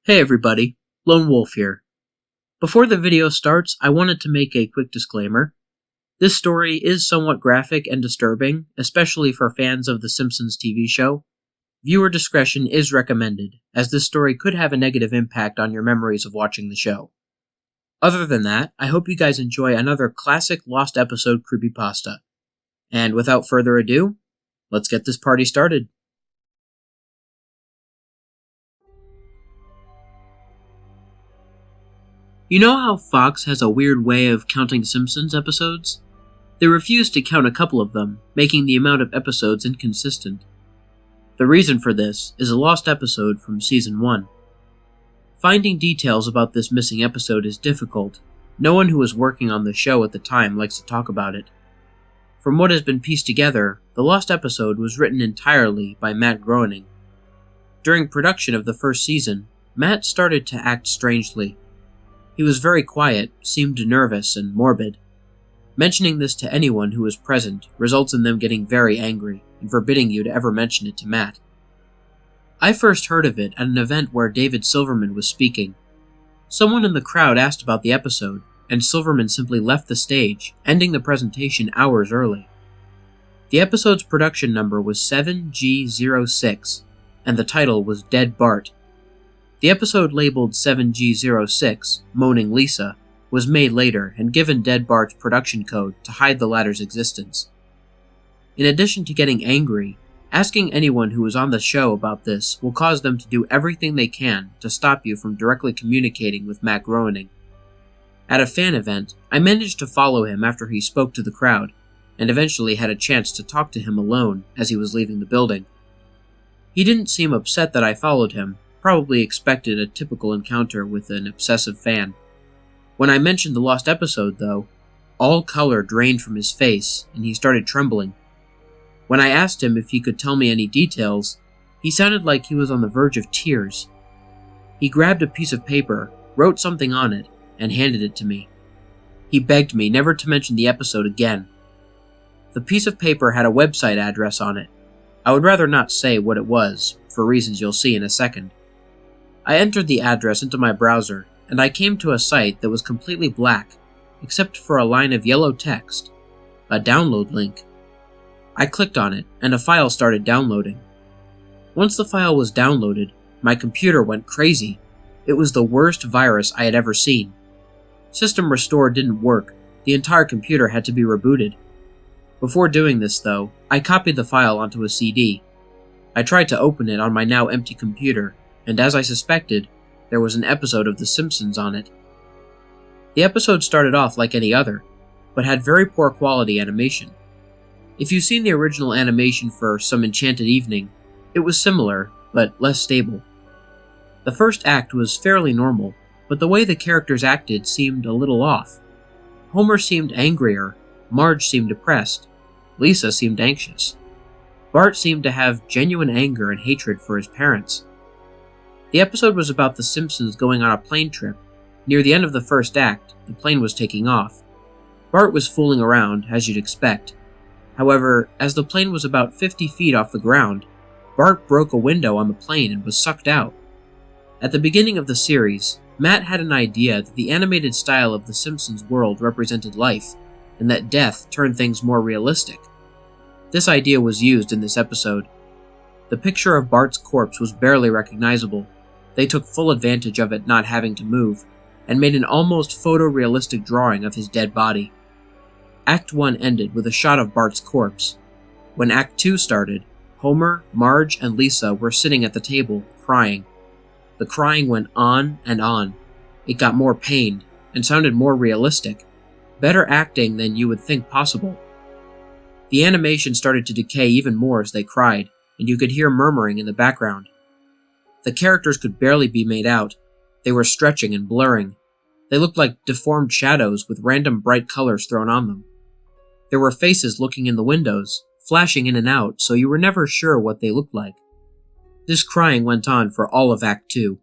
Hey everybody, Lone Wolf here. Before the video starts, I wanted to make a quick disclaimer. This story is somewhat graphic and disturbing, especially for fans of The Simpsons TV show. Viewer discretion is recommended, as this story could have a negative impact on your memories of watching the show. Other than that, I hope you guys enjoy another classic lost episode creepypasta. And without further ado, let's get this party started. You know how Fox has a weird way of counting Simpsons episodes? They refuse to count a couple of them, making the amount of episodes inconsistent. The reason for this is a lost episode from Season 1. Finding details about this missing episode is difficult. No one who was working on the show at the time likes to talk about it. From what has been pieced together, the lost episode was written entirely by Matt Groening. During production of the first season, Matt started to act strangely. He was very quiet, seemed nervous and morbid. Mentioning this to anyone who was present results in them getting very angry and forbidding you to ever mention it to Matt. I first heard of it at an event where David Silverman was speaking. Someone in the crowd asked about the episode, and Silverman simply left the stage, ending the presentation hours early. The episode's production number was 7G06, and the title was Dead Bart. The episode labeled 7G06, Moaning Lisa, was made later and given Dead Bart's production code to hide the latter's existence. In addition to getting angry, asking anyone who was on the show about this will cause them to do everything they can to stop you from directly communicating with Matt Groening. At a fan event, I managed to follow him after he spoke to the crowd, and eventually had a chance to talk to him alone as he was leaving the building. He didn't seem upset that I followed him, probably expected a typical encounter with an obsessive fan. When I mentioned the lost episode, though, all color drained from his face, and he started trembling. When I asked him if he could tell me any details, he sounded like he was on the verge of tears. He grabbed a piece of paper, wrote something on it, and handed it to me. He begged me never to mention the episode again. The piece of paper had a website address on it. I would rather not say what it was, for reasons you'll see in a second. I entered the address into my browser, and I came to a site that was completely black, except for a line of yellow text, a download link. I clicked on it, and a file started downloading. Once the file was downloaded, my computer went crazy. It was the worst virus I had ever seen. System Restore didn't work. The entire computer had to be rebooted. Before doing this, though, I copied the file onto a CD. I tried to open it on my now empty computer, and as I suspected, there was an episode of The Simpsons on it. The episode started off like any other, but had very poor quality animation. If you've seen the original animation for Some Enchanted Evening, it was similar, but less stable. The first act was fairly normal, but the way the characters acted seemed a little off. Homer seemed angrier, Marge seemed depressed, Lisa seemed anxious. Bart seemed to have genuine anger and hatred for his parents. The episode was about the Simpsons going on a plane trip. Near the end of the first act, the plane was taking off. Bart was fooling around, as you'd expect. However, as the plane was about 50 feet off the ground, Bart broke a window on the plane and was sucked out. At the beginning of the series, Matt had an idea that the animated style of the Simpsons world represented life, and that death turned things more realistic. This idea was used in this episode. The picture of Bart's corpse was barely recognizable. They took full advantage of it not having to move, and made an almost photorealistic drawing of his dead body. Act 1 ended with a shot of Bart's corpse. When Act 2 started, Homer, Marge, and Lisa were sitting at the table, crying. The crying went on and on. It got more pained, and sounded more realistic. Better acting than you would think possible. The animation started to decay even more as they cried, and you could hear murmuring in the background. The characters could barely be made out. They were stretching and blurring. They looked like deformed shadows with random bright colors thrown on them. There were faces looking in the windows, flashing in and out, so you were never sure what they looked like. This crying went on for all of Act 2.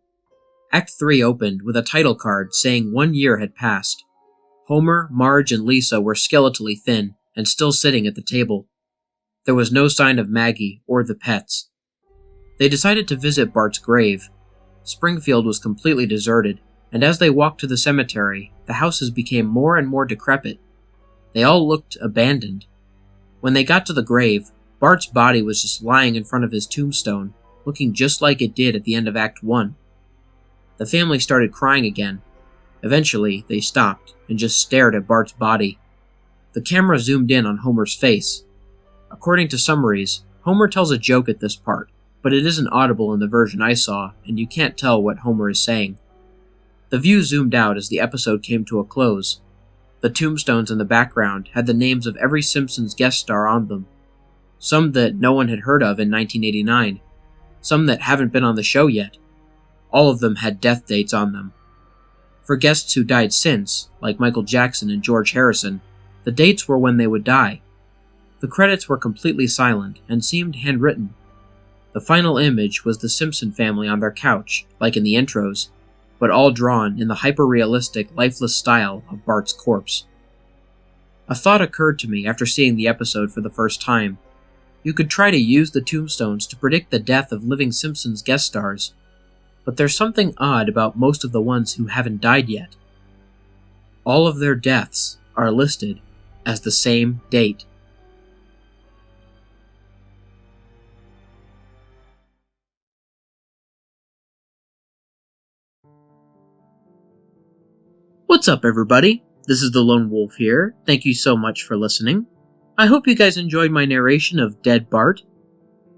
Act 3 opened with a title card saying 1 year had passed. Homer, Marge, and Lisa were skeletally thin and still sitting at the table. There was no sign of Maggie or the pets. They decided to visit Bart's grave. Springfield was completely deserted, and as they walked to the cemetery, the houses became more and more decrepit. They all looked abandoned. When they got to the grave, Bart's body was just lying in front of his tombstone, looking just like it did at the end of Act 1. The family started crying again. Eventually, they stopped and just stared at Bart's body. The camera zoomed in on Homer's face. According to summaries, Homer tells a joke at this part, but it isn't audible in the version I saw, and you can't tell what Homer is saying. The view zoomed out as the episode came to a close. The tombstones in the background had the names of every Simpsons guest star on them. Some that no one had heard of in 1989. Some that haven't been on the show yet. All of them had death dates on them. For guests who died since, like Michael Jackson and George Harrison, the dates were when they would die. The credits were completely silent and seemed handwritten. The final image was the Simpson family on their couch, like in the intros, but all drawn in the hyper-realistic, lifeless style of Bart's corpse. A thought occurred to me after seeing the episode for the first time. You could try to use the tombstones to predict the death of living Simpsons guest stars, but there's something odd about most of the ones who haven't died yet. All of their deaths are listed as the same date. What's up, everybody? This is the Lone Wolf here. Thank you so much for listening. I hope you guys enjoyed my narration of Dead Bart.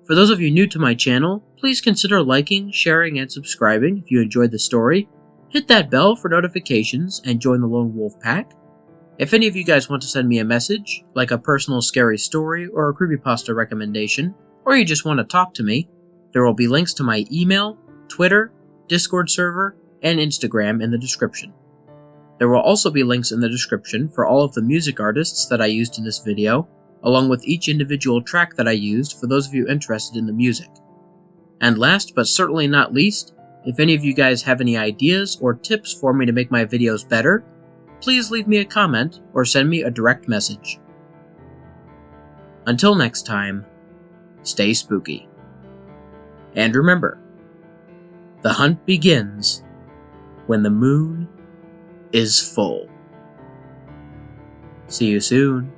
For those of you new to my channel, please consider liking, sharing, and subscribing if you enjoyed the story. Hit that bell for notifications and join the Lone Wolf Pack. If any of you guys want to send me a message, like a personal scary story or a creepypasta recommendation, or you just want to talk to me, there will be links to my email, Twitter, Discord server, and Instagram in the description. There will also be links in the description for all of the music artists that I used in this video, along with each individual track that I used for those of you interested in the music. And last but certainly not least, if any of you guys have any ideas or tips for me to make my videos better, please leave me a comment or send me a direct message. Until next time, stay spooky. And remember, the hunt begins when the moon is full. See you soon.